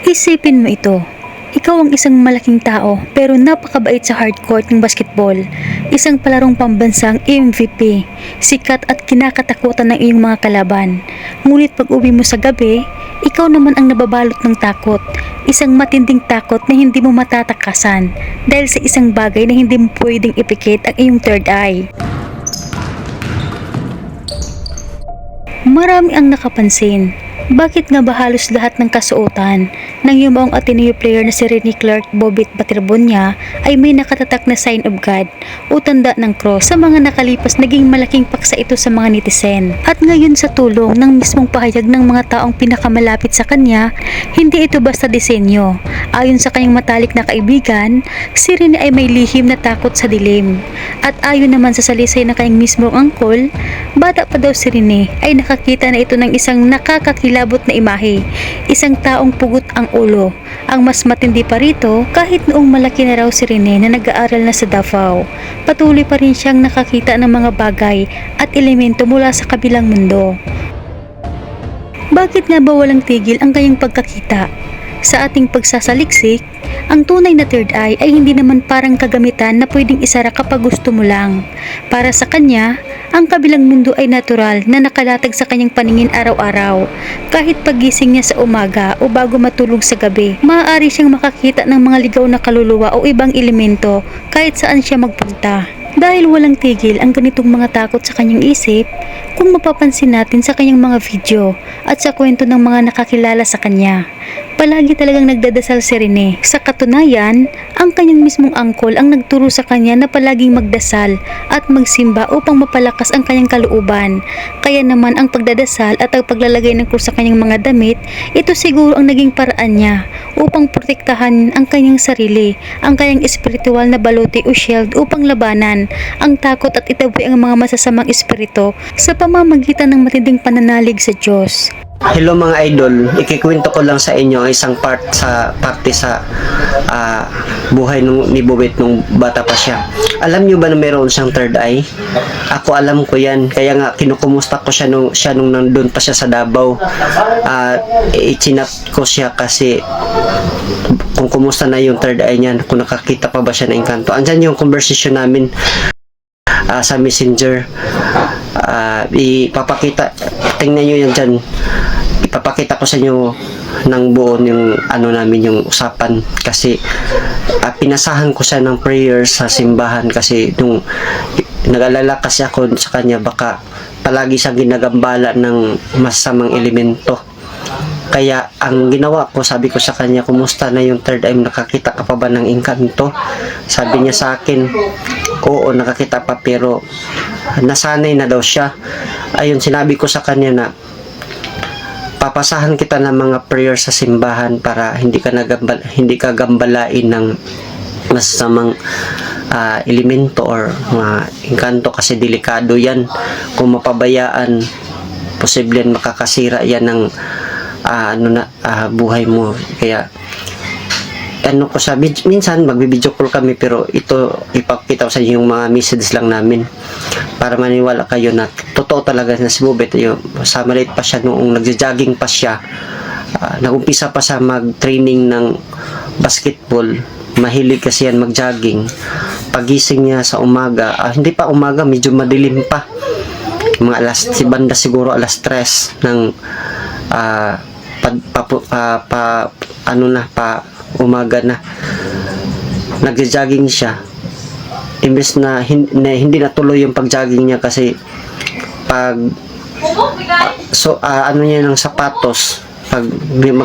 Isipin mo ito. Ikaw ang isang malaking tao pero napakabait sa hardcourt ng basketball. Isang palarong pambansang MVP, sikat at kinakatakutan ng iyong mga kalaban. Ngunit pag uwi mo sa gabi, ikaw naman ang nababalot ng takot. Isang matinding takot na hindi mo matatakasan dahil sa isang bagay na hindi mo pwedeng ipikit ang iyong third eye. Marami ang nakapansin. Bakit nga ba halos lahat ng kasuotan ng yumaong Ateneo player na si Rene Clark Bobit Baterbonia ay may nakatatak na sign of God o tanda ng cross? Sa mga nakalipas naging malaking paksa ito sa mga netizen. At ngayon sa tulong ng mismong pahayag ng mga taong pinakamalapit sa kanya, hindi ito basta disenyo. Ayon sa kanyang matalik na kaibigan, si Rene ay may lihim na takot sa dilim. At ayon naman sa salisay ng kanyang mismong angkol, bata pa daw si Rene ay nakakita na ito ng isang nakakakilabot na imahe, isang taong pugot ang ulo. Ang mas matindi pa rito, kahit noong malaki na raw si Rene na nag-aaral na sa Davao, patuloy pa rin siyang nakakita ng mga bagay at elemento mula sa kabilang mundo. Bakit nga ba walang tigil ang kanyang pagkakita? Sa ating pagsasaliksik, ang tunay na third eye ay hindi naman parang kagamitan na pwedeng isara kapag gusto mo lang. Para sa kanya, ang kabilang mundo ay natural na nakalatag sa kanyang paningin araw-araw. Kahit pagising niya sa umaga o bago matulog sa gabi, maaari siyang makakita ng mga ligaw na kaluluwa o ibang elemento kahit saan siya magpunta. Dahil walang tigil ang ganitong mga takot sa kanyang isip, kung mapapansin natin sa kanyang mga video at sa kwento ng mga nakakilala sa kanya, palagi talagang nagdadasal si Rene. Sa katunayan, ang kanyang mismong angkol ang nagturo sa kanya na palaging magdasal at magsimba upang mapalakas ang kanyang kalooban. Kaya naman ang pagdadasal at ang paglalagay ng krus sa kanyang mga damit, ito siguro ang naging paraan niya upang protektahan ang kanyang sarili, ang kanyang espiritual na baluti o shield upang labanan ang takot at itaboy ang mga masasamang espiritu sa pamamagitan ng matinding pananalig sa Diyos. Hello mga idol, ikikwento ko lang sa inyo isang parte sa buhay ni Bobet nung bata pa siya. Alam nyo ba na meron siyang third eye? Ako alam ko yan, kaya nga kinukumusta ko siya nung nandun pa siya sa Davao. Ichinat ko siya kasi kung kumusta na yung third eye niya, kung nakakita pa ba siya ng engkanto. Andyan yung conversation namin sa Messenger. Ipapakita, tingnan nyo yan dyan, ipapakita ko sa inyo ng buo yung namin yung usapan kasi pinasahan ko siya ng prayers sa simbahan kasi nung nag-alala kasi ako sa kanya baka palagi siyang ginagambala ng masamang elemento. Kaya ang ginawa ko, sabi ko sa kanya, kumusta na yung third eye, nakakita ka pa ba ng engkanto? Sabi niya sa akin, oo, nakakita pa pero nasanay na daw siya. Ayun, sinabi ko sa kanya na papasahan kita ng mga prayer sa simbahan para hindi ka gambalain ng masamang elemento or mga engkanto kasi delikado yan. Kung mapabayaan, posible makakasira yan ng buhay mo. Kaya ko sabi, minsan magbibideo call kami pero ito ipakita ko sa inyo yung mga messages lang namin para maniwala kayo na totoo talaga na si Bobet. Sa maliit pa siya noong nagja-jogging pa siya, nagumpisa pa sa mag-training ng basketball, mahilig kasi yan mag-jogging. Pagising niya sa umaga, hindi pa umaga, medyo madilim pa, mga banda siguro alas 3 ng umaga na nagja-jogging siya. Imbes na hindi natuloy yung pag-jogging niya kasi pag niya ng sapatos, pag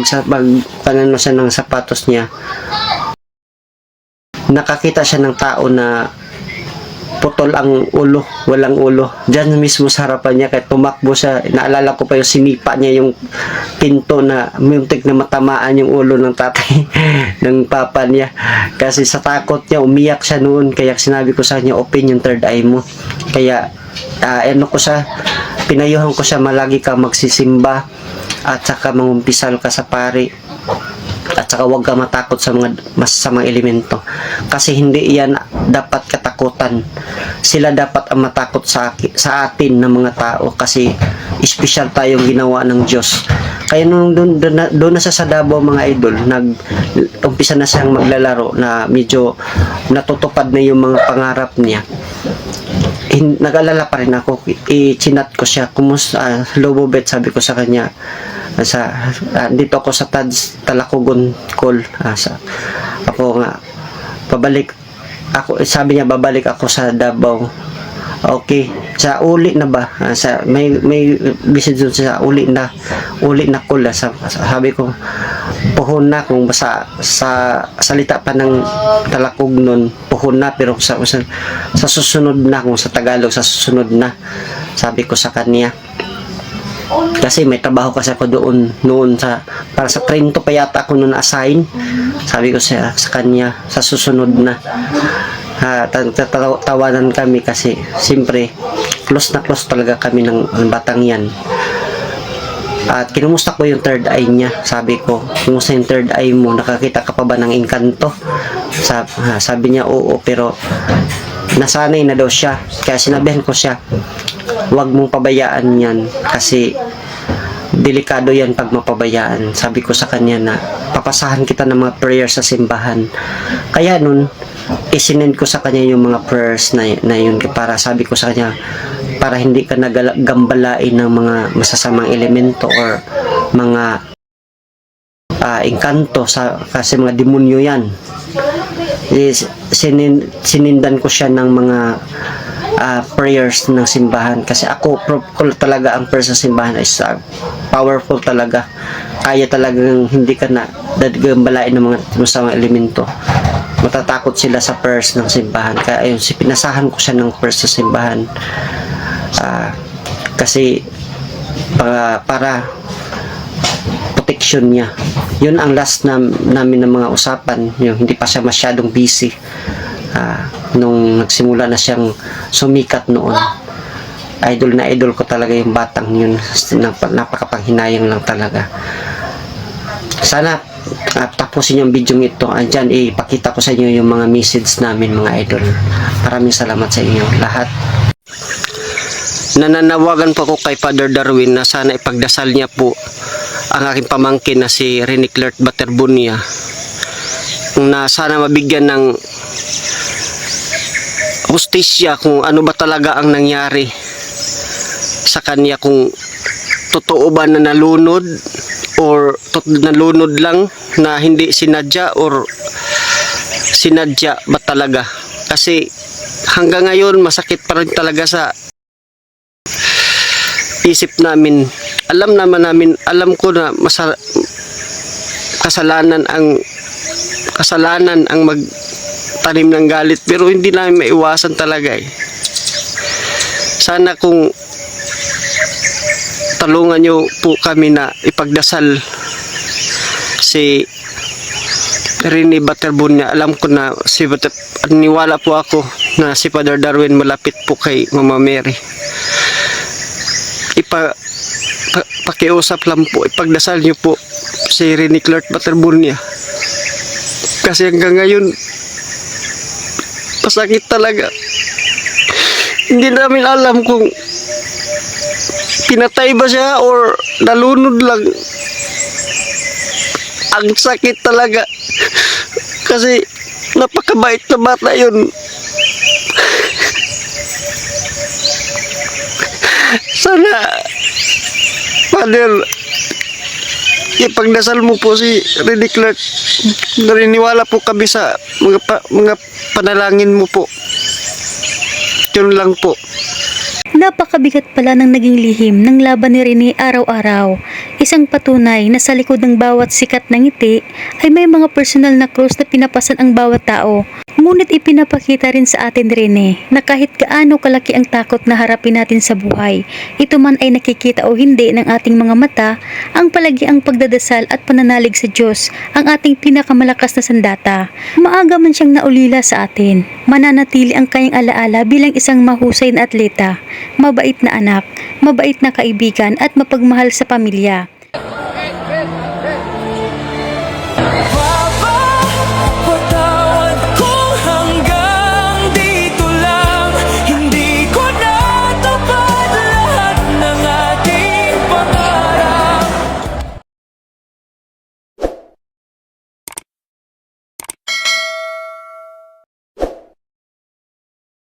siya ng sapatos niya, nakakita siya ng tao na putol ang ulo, walang ulo. Diyan mismo sa harapan niya, kahit tumakbo siya, naalala ko pa yung sinipa niya yung pinto na muntik na matamaan yung ulo ng tatay ng papa niya. Kasi sa takot niya, umiyak siya noon. Kaya sinabi ko sa kanya, open yung third eye mo. Kaya, pinayuhan ko siya, malagi ka magsisimba at saka mangumpisal ka sa pari. At saka huwag ka matakot sa mga masasamang elemento kasi hindi yan dapat katakutan. Sila dapat ang matakot sa atin ng mga tao kasi special tayong ginawa ng Diyos. Kaya nung doon na siya sa Davao mga idol, umpisa na siyang maglalaro na medyo natutupad na yung mga pangarap niya. Nag-alala pa rin ako, i-chinat ko siya, kumusta, Lobobet, sabi ko sa kanya, dito ako sa Talacogon Call, ako nga, sabi niya, babalik ako sa Davao. Okay, sa uli na ba? May visit doon sa uli na call. Sabi ko, puhon na kung sa salita pa ng Talakog nun, puhon na, pero sa susunod na, kung sa Tagalog, sa susunod na, sabi ko sa kanya. Kasi may trabaho kasi ako noon para sa Trento pa yata ako noon assign. Sabi ko sa kanya, sa susunod na. Tawanan kami kasi siyempre close na close talaga kami ng batang yan. At kinumusta ko yung third eye niya. Sabi ko, kumusta yung third eye mo? Nakakita ka pa ba ng engkanto? Sabi niya, oo, pero nasanay na daw siya. Kaya sinabihan ko siya, huwag mong pabayaan yan kasi delikado yan pag mapabayaan. Sabi ko sa kanya na papasahan kita ng mga prayers sa simbahan. Kaya nun, isinend ko sa kanya yung mga prayers na yun, para sabi ko sa kanya, para hindi ka nagambalain ng mga masasamang elemento or mga engkanto, kasi mga demonyo yan. Sinindan ko siya ng mga prayers ng simbahan, kasi ako talaga ang prayers sa simbahan is powerful talaga. Kaya talagang hindi ka na nagambalain ng mga masasamang elemento. Matatakot sila sa prayers ng simbahan. Kaya ayun, pinasahan ko siya ng prayers sa simbahan. Kasi para protection niya. Yun ang last namin ng mga usapan. Yung hindi pa siya masyadong busy. Nung nagsimula na siyang sumikat noon. Idol na idol ko talaga yung batang yun. Napakapanghinayang lang talaga. Sana tapusin yung video ito. Andyan, ipakita ko sa inyo yung mga message namin mga idol. Maraming salamat sa inyo lahat. Nananawagan po ako kay Father Darwin na sana ipagdasal niya po ang aking pamangkin na si Rene Clert Baterbunia, na sana mabigyan ng hustisya kung ano ba talaga ang nangyari sa kanya, kung totoo ba na nalunod or nalunod lang na hindi sinadya, or sinadya ba talaga. Kasi hanggang ngayon masakit pa rin talaga sa isip namin. Alam ko na kasalanan ang magtanim ng galit, pero hindi namin maiwasan talaga eh. Sana kung talungan nyo po kami na ipagdasal si Rene Baterbunia. Alam ko na niwala po ako na si Father Darwin malapit po kay Mama Mary. Pakiusap lang po, ipagdasal nyo po si Rene Clert Baterbunia. Kasi hanggang ngayon masakit talaga. Hindi namin alam kung pinatay ba siya or nalunod lang. Ang sakit talaga. Kasi napakabait na bata yun. Sana, Father, ipagdasal mo po si Rene Clert. Nariniwala po kami sa mga panalangin mo po. Yun lang po. Napakabigat pala ng naging lihim ng laban ni Rene araw-araw. Isang patunay na sa likod ng bawat sikat na ngiti ay may mga personal na krus na pinapasan ang bawat tao. Ngunit ipinapakita rin sa atin, Rene, na kahit gaano kalaki ang takot na harapin natin sa buhay, ito man ay nakikita o hindi ng ating mga mata, ang palagi ang pagdadasal at pananalig sa Diyos ang ating pinakamalakas na sandata. Maaga man siyang naulila sa atin, mananatili ang kanyang alaala bilang isang mahusay na atleta, mabait na anak, mabait na kaibigan at mapagmahal sa pamilya.